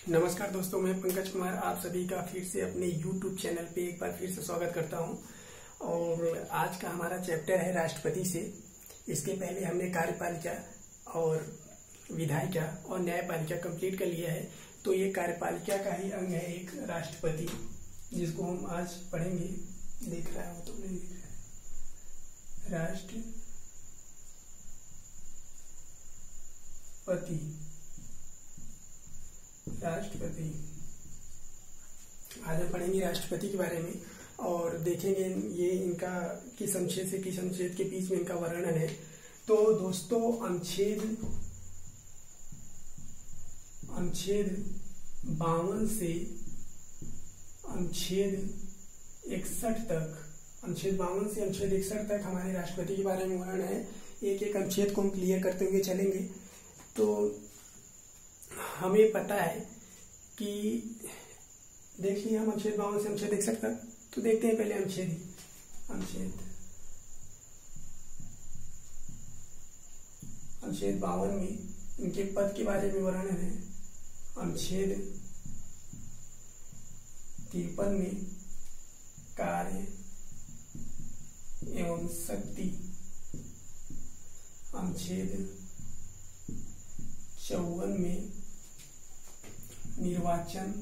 नमस्कार दोस्तों, मैं पंकज कुमार आप सभी का फिर से अपने YouTube चैनल पे एक बार फिर से स्वागत करता हूं। और आज का हमारा चैप्टर है राष्ट्रपति से। इसके पहले हमने कार्यपालिका और विधायिका और न्यायपालिका कंप्लीट कर लिया है। तो ये कार्यपालिका का ही अंग है एक राष्ट्रपति, जिसको हम आज पढ़ेंगे। देख रहा है वो तो नहीं दिख रहा है। राष्ट्रपति आज हम पढ़ेंगे राष्ट्रपति के बारे में और देखेंगे ये इनका किस अनुच्छेद से किस अनुच्छेद के बीच में इनका वर्णन है। तो दोस्तों अनुच्छेद 52 से अनुच्छेद 61 तक, अनुच्छेद 52 से अनुच्छेद 61 तक हमारे राष्ट्रपति के बारे में वर्णन है। एक एक अनुच्छेद को हम क्लियर करते हुए चलेंगे। तो हमें पता है कि देख लिया हम अनुच्छेद 52 से अनुच्छेद 61 तक। तो देखते हैं पहले अनुच्छेद 52 में इनके पद के बारे में वर्णन है। अनुच्छेद 53 में कार्य एवं शक्ति, अनुच्छेद 54 में निर्वाचन,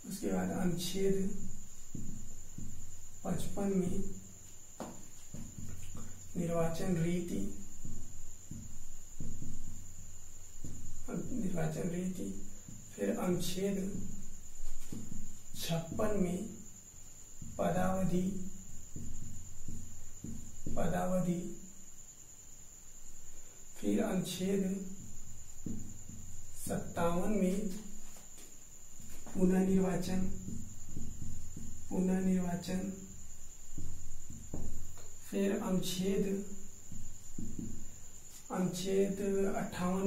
उसके बाद अनुच्छेद 55 में निर्वाचन रीति, फिर अनुच्छेद 56 में पदावधि, फिर अनुच्छेद 57 में पुनर्निर्वाचन, फिर अनुच्छेद 58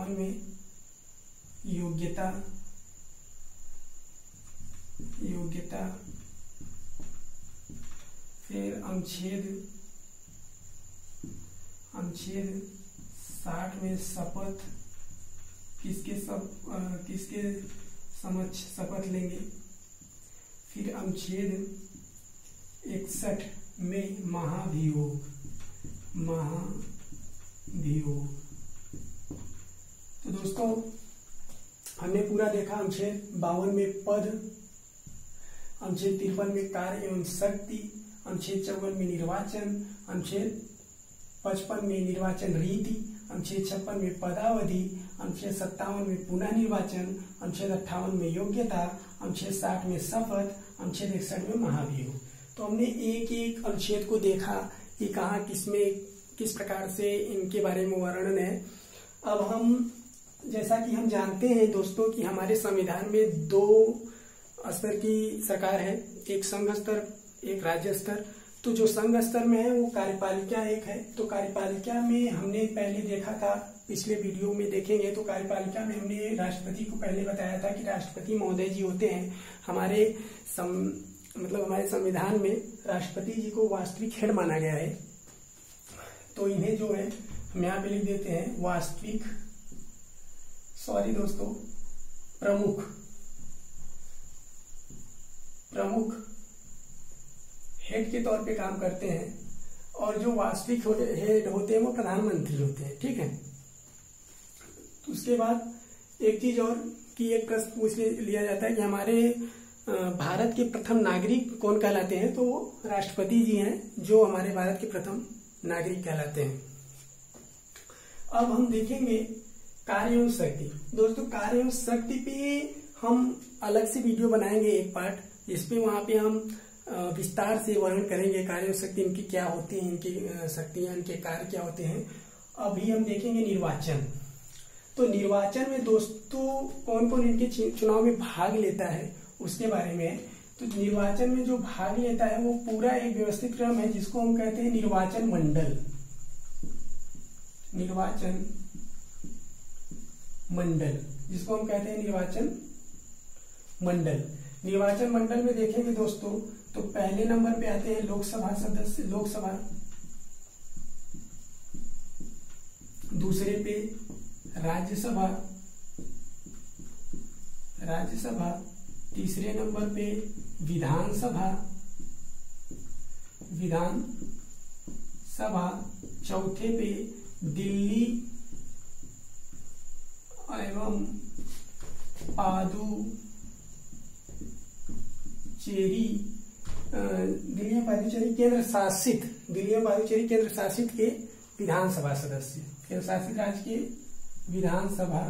में योग्यता, फिर अनुच्छेद 60 में शपथ, किसके समक्ष शपथ लेंगे। फिर अनुच्छेद 61 में महाभियोग। तो दोस्तों हमने पूरा देखा। अनुच्छेद 52 में पद, अनुच्छेद 53 में कार्य एवं शक्ति, अनुच्छेद 54 में निर्वाचन, अनुच्छेद 55 में निर्वाचन रीति, अनुच्छेद 56 में पदावधि, अनुच्छेद 57 में पुनः निर्वाचन, अनुच्छेद 58 में योग्यता, अनुच्छेद 60 में शपथ, अनुच्छेद 61 में महाभियोग। तो हमने एक एक अनुच्छेद को देखा कि कहाँ किस प्रकार से इनके बारे में वर्णन है। अब हम जैसा कि हम जानते हैं दोस्तों कि हमारे संविधान में 2 स्तर की सरकार है, एक संघ स्तर, एक राज्य स्तर। तो जो संघ स्तर में है वो कार्यपालिका एक है। तो कार्यपालिका में हमने पहले देखा था, पिछले वीडियो में देखेंगे तो कार्यपालिका में हमने राष्ट्रपति को पहले बताया था कि राष्ट्रपति महोदय जी होते हैं। हमारे संविधान में राष्ट्रपति जी को वास्तविक हेड माना गया है। तो इन्हें जो है हम यहाँ पे लिख देते हैं प्रमुख हेड के तौर पे काम करते हैं। और जो वास्तविक हेड होते हैं वो प्रधानमंत्री होते हैं। ठीक है। तो उसके बाद एक चीज और कि एक प्रश्न पूछ लिया जाता है कि हमारे भारत के प्रथम नागरिक कौन कहलाते हैं। तो वो राष्ट्रपति जी हैं जो हमारे भारत के प्रथम नागरिक कहलाते हैं। अब हम देखेंगे कार्य एवं शक्ति। दोस्तों कार्य एवं शक्ति पे हम अलग से वीडियो बनाएंगे एक पार्ट, जिसपे वहां पे हम विस्तार से वर्णन करेंगे कार्य एवं शक्ति इनकी क्या होती है, इनकी शक्तियां, इनके कार्य क्या होते हैं। अभी हम देखेंगे निर्वाचन। तो निर्वाचन में दोस्तों कौन कौन इनके चुनाव में भाग लेता है उसके बारे में। तो निर्वाचन में जो भाग लेता है वो पूरा एक व्यवस्थित क्रम है, जिसको हम कहते हैं निर्वाचन मंडल। निर्वाचन मंडल में देखेंगे दोस्तों तो पहले नंबर पे आते हैं लोकसभा सदस्य, दूसरे पे राज्यसभा, तीसरे नंबर पे विधानसभा, चौथे पे दिल्ली एवं पादुचेरी केंद्र शासित के विधानसभा सदस्य, केंद्र शासित राज्य के विधानसभा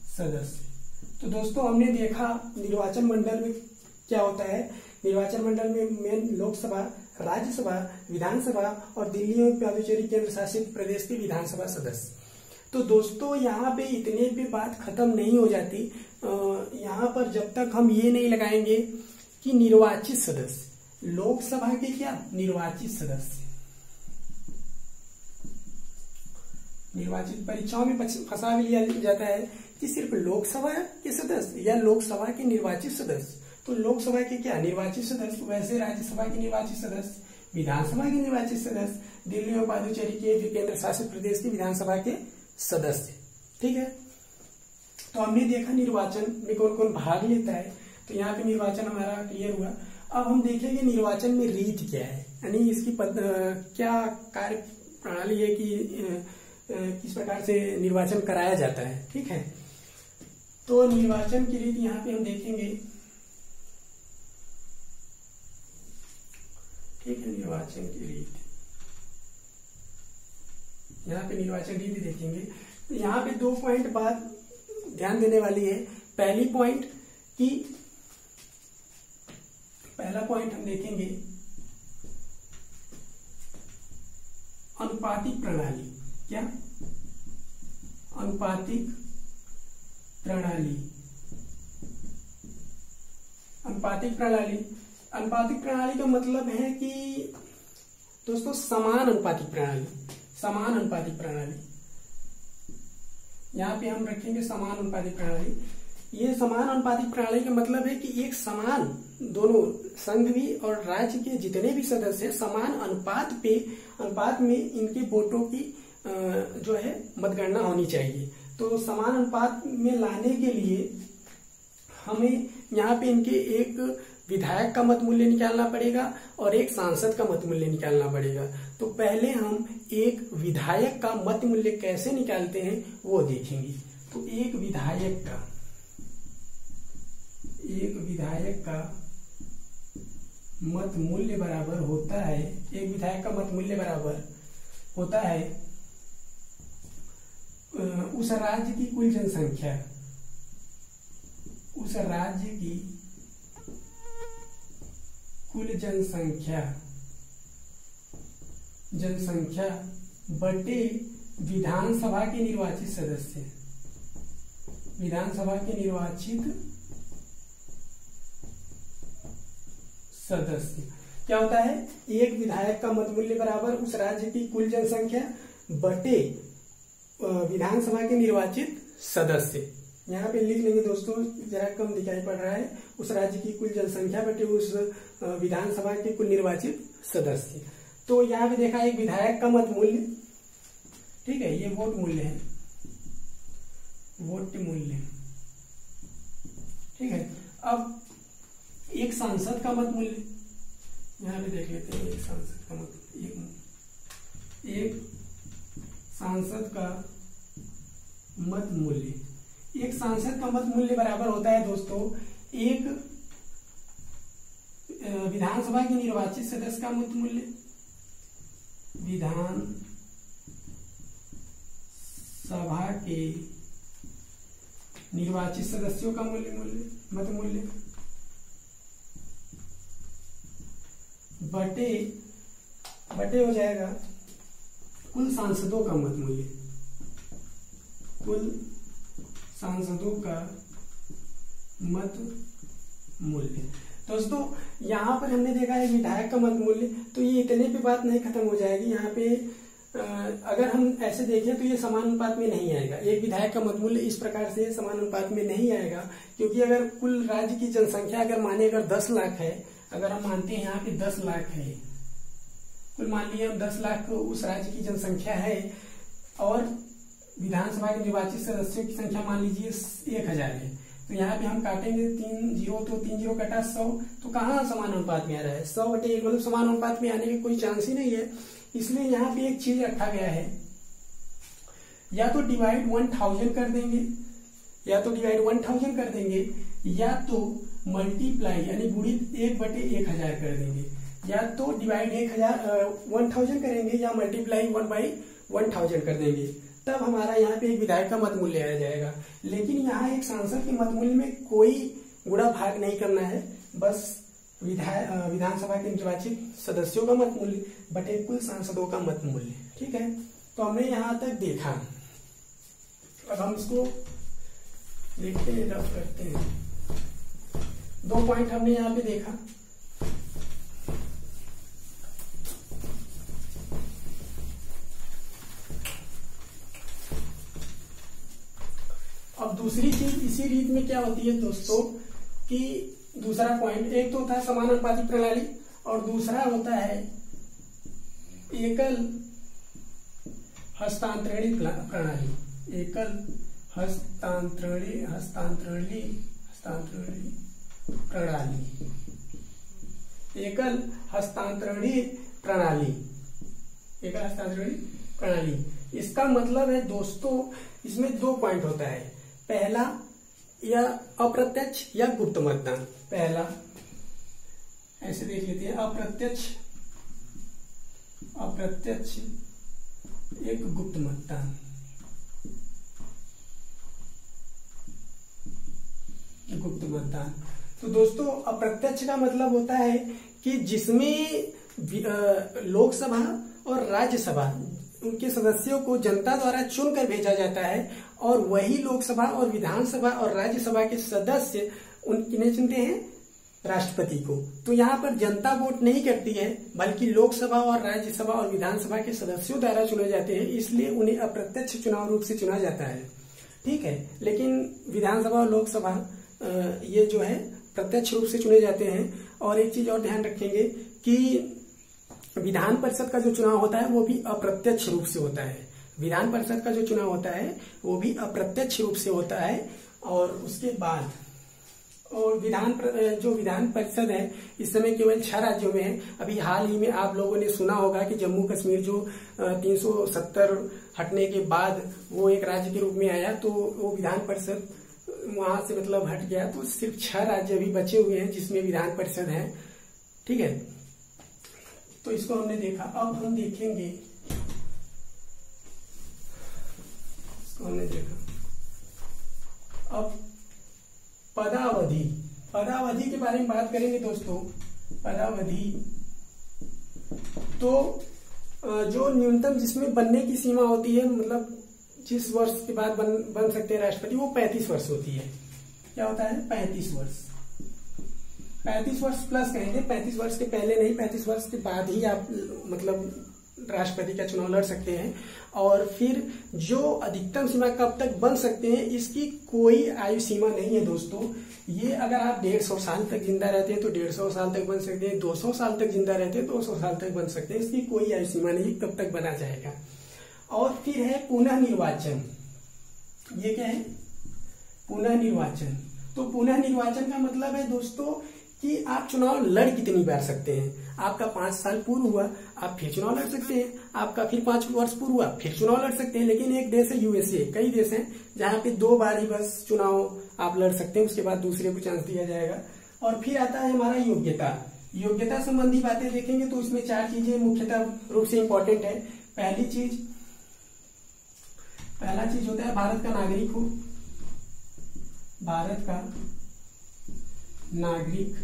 सदस्य। तो दोस्तों हमने देखा निर्वाचन मंडल में क्या होता है। निर्वाचन मंडल में मेन लोकसभा, राज्यसभा, विधानसभा और दिल्ली और पुडुचेरी केंद्र शासित प्रदेश के विधानसभा सदस्य। तो दोस्तों यहाँ पे इतने पे बात खत्म नहीं हो जाती। यहाँ पर जब तक हम ये नहीं लगाएंगे कि निर्वाचित सदस्य, लोकसभा के क्या निर्वाचित सदस्य, निर्वाचित परीक्षाओं में फंसा भी लिया जाता है कि सिर्फ लोकसभा के सदस्य या लोकसभा के निर्वाचित सदस्य। तो लोकसभा के क्या निर्वाचित सदस्य, वैसे राज्यसभा के निर्वाचित सदस्य, विधानसभा के निर्वाचित सदस्य, दिल्ली और पुडुचेरी के जो केंद्र शासित प्रदेश के विधानसभा के सदस्य। ठीक है, तो हमने देखा निर्वाचन में कौन कौन भाग लेता है। तो यहाँ पे निर्वाचन हमारा क्लियर हुआ। अब हम देखेंगे निर्वाचन में रीत क्या है, यानी इसकी क्या कार्य प्रणाली है कि किस प्रकार से निर्वाचन कराया जाता है। ठीक है, तो निर्वाचन की रीत यहाँ पे हम देखेंगे। ठीक है, निर्वाचन की रीत, यहाँ पे निर्वाचन रीति देखेंगे। तो यहाँ पे 2 पॉइंट बात ध्यान देने वाली है। पहला पॉइंट हम देखेंगे अनुपातिक प्रणाली। क्या अनुपातिक प्रणाली का मतलब है कि दोस्तों समान अनुपातिक प्रणाली। यहाँ पे हम रखेंगे समान अनुपातिक प्रणाली। ये समान अनुपातिक प्रणाली का मतलब है कि एक समान, दोनों संघ भी और राज्य के जितने भी सदस्य हैं समान अनुपात में इनके वोटों की जो है मतगणना होनी चाहिए। तो समान अनुपात में लाने के लिए हमें यहाँ पे इनके एक विधायक का मत मूल्य निकालना पड़ेगा और एक सांसद का मत मूल्य निकालना पड़ेगा। तो पहले हम एक विधायक का मत मूल्य कैसे निकालते हैं वो देखेंगे। तो एक विधायक का मत मूल्य बराबर होता है उस राज्य की कुल जनसंख्या, जनसंख्या बटे विधानसभा के निर्वाचित सदस्य, क्या होता है, एक विधायक का मत मूल्य बराबर उस राज्य की कुल जनसंख्या बटे विधानसभा के निर्वाचित सदस्य। यहाँ पे लिख लेंगे दोस्तों, जरा कम दिखाई पड़ रहा है, उस राज्य की कुल जनसंख्या बटे उस विधानसभा के कुल निर्वाचित सदस्य। तो यहाँ पे देखा एक विधायक का मत मूल्य, ठीक है, ये वोट मूल्य है, ठीक है। अब एक सांसद का मत मूल्य यहाँ पे देख लेते हैं। एक सांसद का मत मूल्य बराबर होता है दोस्तों एक विधानसभा के निर्वाचित सदस्य का मत मूल्य, विधानसभा के निर्वाचित सदस्यों का मत मूल्य बटे हो जाएगा कुल सांसदों का मत मूल्य, दोस्तों यहाँ पर हमने देखा है विधायक का मत मूल्य। तो ये इतने पे बात नहीं खत्म हो जाएगी। यहाँ पे अगर हम ऐसे देखें तो ये समान अनुपात में नहीं आएगा। एक विधायक का मत मूल्य इस प्रकार से समान अनुपात में नहीं आएगा, क्योंकि अगर कुल राज्य की जनसंख्या अगर माने 10 लाख है, अगर हम मानते हैं यहाँ पे 10 लाख है, कुल मान लीजिए हम 10 लाख उस राज्य की जनसंख्या है और विधानसभा के निर्वाचित सदस्यों की संख्या मान लीजिए 1000 है। तो यहाँ पे हम काटेंगे 3 जीरो, तो 3 जीरो कटा 100, तो कहाँ समान अनुपात में आ रहा है 100/1, मतलब समान अनुपात में आने की कोई चांस ही नहीं है। इसलिए यहाँ पे एक चीज रखा गया है, या तो डिवाइड 1000 कर देंगे, या तो डिवाइड 1000 कर देंगे, या तो मल्टीप्लाई यानी गुणित 1/1000 कर देंगे, या तो डिवाइड 1000 करेंगे या मल्टीप्लाई 1/1000 कर देंगे, तब हमारा यहाँ पे एक विधायक का मत मूल्य आ जाएगा। लेकिन यहाँ एक सांसद के मत मूल्य में कोई गुणा भाग नहीं करना है, बस विधानसभा के निर्वाचित सदस्यों का मत मूल्य बटे कुल सांसदों का मत मूल्य। ठीक है, तो हमने यहाँ तक देखा। अब हम इसको देखते हैं, रफ करते हैं। 2 पॉइंट हमने यहाँ पे देखा। अब दूसरी चीज इसी रीत में क्या होती है दोस्तों कि दूसरा पॉइंट, एक तो होता है समान अनुपातिक प्रणाली और दूसरा होता है एकल हस्तांतरणी प्रणाली। एकल हस्तांतरणी प्रणाली, एकल हस्तांतरणी प्रणाली, एकल हस्तांतरणी प्रणाली। इसका मतलब है दोस्तों इसमें 2 पॉइंट होता है। पहला, या अप्रत्यक्ष या गुप्त मतदान। पहला ऐसे देख लेते हैं, अप्रत्यक्ष एक गुप्त मतदान। गुप्त मतदान, तो दोस्तों अप्रत्यक्ष का मतलब होता है कि जिसमें लोकसभा और राज्यसभा उनके सदस्यों को जनता द्वारा चुनकर भेजा जाता है और वही लोकसभा और विधानसभा और राज्यसभा के सदस्य उन्हें चुनते हैं राष्ट्रपति को। तो यहाँ पर जनता वोट नहीं करती है, बल्कि लोकसभा और राज्यसभा और विधानसभा के सदस्यों द्वारा चुने जाते हैं, इसलिए उन्हें अप्रत्यक्ष चुनाव रूप से चुना जाता है। ठीक है, लेकिन विधानसभा और लोकसभा ये जो है प्रत्यक्ष रूप से चुने जाते हैं। और एक चीज और ध्यान रखेंगे कि विधान परिषद का जो चुनाव होता है वो भी अप्रत्यक्ष रूप से होता है। विधान परिषद का जो चुनाव होता है वो भी अप्रत्यक्ष रूप से होता है। और उसके बाद और विधान परिषद है इस समय केवल 6 राज्यों में है। अभी हाल ही में आप लोगों ने सुना होगा कि जम्मू कश्मीर जो 370 हटने के बाद वो एक राज्य के रूप में आया, तो वो विधान परिषद वहां से मतलब हट गया, तो सिर्फ 6 राज्य अभी बचे हुए हैं जिसमें विधान परिषद है। ठीक है, तो इसको हमने देखा। अब हम देखेंगे, इसको हमने देखा। अब पदावधि के बारे में बात करेंगे दोस्तों। पदावधि तो जो न्यूनतम जिसमें बनने की सीमा होती है, मतलब जिस वर्ष के बाद बन सकते हैं राष्ट्रपति, वो 35 वर्ष होती है। क्या होता है? 35 वर्ष। 35 वर्ष प्लस कहेंगे, 35 वर्ष के पहले नहीं, 35 वर्ष के बाद ही आप मतलब राष्ट्रपति का चुनाव लड़ सकते हैं। और फिर जो अधिकतम सीमा कब तक बन सकते हैं, इसकी कोई आयु सीमा नहीं है दोस्तों। ये अगर आप 150 साल तक जिंदा रहते हैं तो 150 साल तक बन सकते हैं, 200 साल तक जिंदा रहते हैं तो 200 साल तक बन सकते हैं। इसकी कोई आयु सीमा नहीं, कब तक बना जाएगा। और फिर है पुनः निर्वाचन। ये क्या है? पुनः निर्वाचन। तो पुनः निर्वाचन का मतलब है दोस्तों कि आप चुनाव लड़ कितनी बार सकते हैं। आपका 5 साल पूर्ण हुआ, आप फिर चुनाव लड़ सकते हैं। आपका फिर 5 वर्ष पूर्ण हुआ, फिर चुनाव लड़ सकते हैं। लेकिन एक देश है यूएसए, कई देश हैं जहां पे 2 बार ही बस चुनाव आप लड़ सकते हैं, उसके बाद दूसरे को चांस दिया जाएगा। और फिर आता है हमारा योग्यता। योग्यता संबंधी बातें देखेंगे तो इसमें 4 चीजें मुख्यतः रूप से इंपॉर्टेंट है। पहला चीज होता है भारत का नागरिक हो, भारत का नागरिक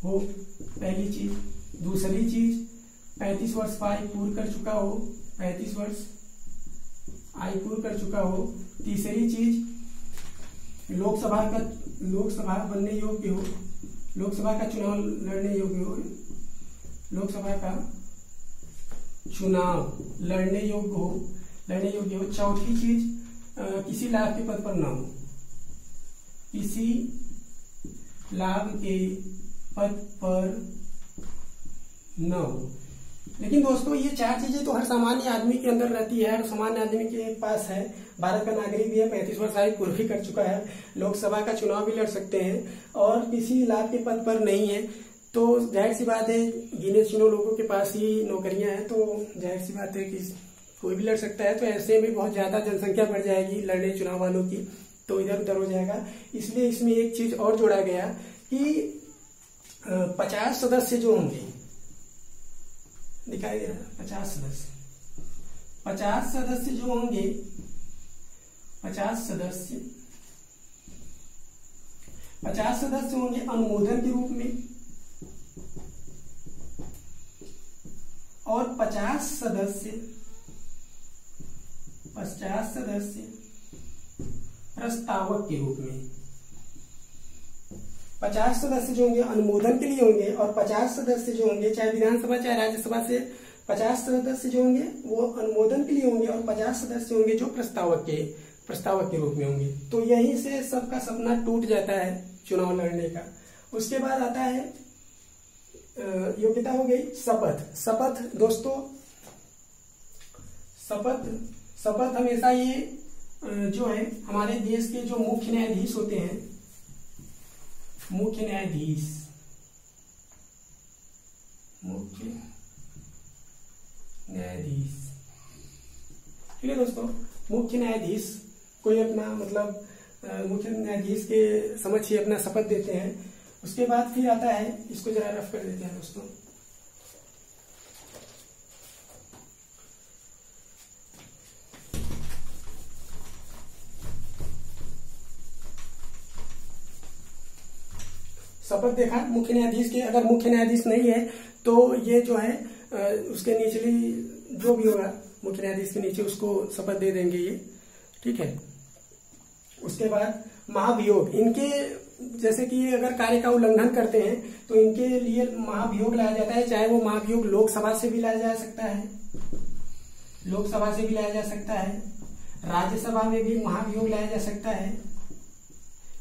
हो, पहली चीज। दूसरी चीज 35 वर्ष आयु पूर्ण कर चुका हो, 35 वर्ष आयु पूर्ण कर चुका हो। तीसरी चीज लोकसभा बनने योग्य हो, लोकसभा का चुनाव लड़ने योग्य हो, लोकसभा का चुनाव लड़ने योग्य हो। चौथी चीज किसी लाभ के पद पर न हो, किसी लाभ के पद पर न हो। लेकिन दोस्तों ये चार चीजें तो हर सामान्य आदमी के अंदर रहती है, हर सामान्य आदमी के पास है। भारत का नागरिक भी है, 35 वर्ष आयु पूरी भी कर चुका है, लोकसभा का चुनाव भी लड़ सकते हैं और किसी लाभ के पद पर नहीं है। तो जाहिर सी बात है गिने चुने लोगों के पास ही नौकरियां हैं, तो जाहिर सी बात है कि कोई भी लड़ सकता है। तो ऐसे में बहुत ज्यादा जनसंख्या बढ़ जाएगी लड़ने चुनाव वालों की, तो इधर उधर हो जाएगा। इसलिए इसमें एक चीज और जोड़ा गया कि 50 सदस्य जो होंगे, दिखाई दे रहा है 50 सदस्य जो होंगे, 50 सदस्य होंगे अनुमोदन के रूप में, और 50 सदस्य प्रस्तावक के रूप में। 50 सदस्य जो होंगे अनुमोदन के लिए होंगे और 50 सदस्य जो होंगे चाहे विधानसभा चाहे राज्यसभा से 50 सदस्य जो होंगे वो अनुमोदन के लिए होंगे और 50 सदस्य होंगे जो प्रस्तावक के रूप में होंगे। तो यहीं से सबका सपना टूट जाता है चुनाव लड़ने का। उसके बाद आता है योग्यता हो गई शपथ। दोस्तों शपथ हमेशा ये जो है हमारे देश के जो मुख्य न्यायाधीश होते हैं, मुख्य न्यायाधीश ठीक है दोस्तों, मुख्य न्यायाधीश कोई अपना मतलब मुख्य न्यायाधीश के समक्ष ही अपना शपथ देते हैं। उसके बाद फिर आता है, इसको जरा रफ कर देते हैं दोस्तों, शपथ देखा मुख्य न्यायाधीश के। अगर मुख्य न्यायाधीश नहीं है तो ये जो है उसके निचली जो भी होगा मुख्य न्यायाधीश के नीचे उसको शपथ दे देंगे ये, ठीक है। उसके बाद महाभियोग, इनके जैसे कि अगर कार्य का उल्लंघन करते हैं तो इनके लिए महाभियोग लाया जाता है। चाहे वो महाभियोग लोकसभा से भी लाया जा सकता है, राज्यसभा में भी महाभियोग लाया जा सकता है।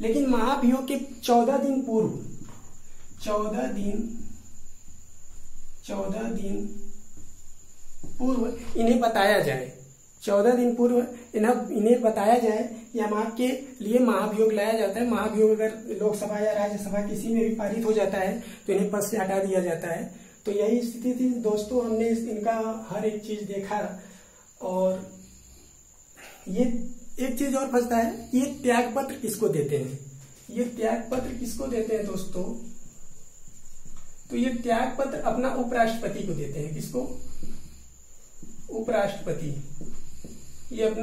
लेकिन महाभियोग के 14 दिन पूर्व 14 दिन पूर्व इन्हें बताया जाए, 14 दिन पूर्व इन्हें बताया जाए कि हम आपके लिए महाभियोग लाया जाता है। महाभियोग अगर लोकसभा या राज्यसभा किसी में भी पारित हो जाता है तो इन्हें पद से हटा दिया जाता है। तो यही स्थिति थी दोस्तों, हमने इनका हर एक चीज देखा। और ये एक चीज और फंसता है, ये त्याग पत्र किसको देते हैं? दोस्तों? तो ये त्याग पत्र अपना उपराष्ट्रपति को देते हैं। किसको? उपराष्ट्रपति। ये अपना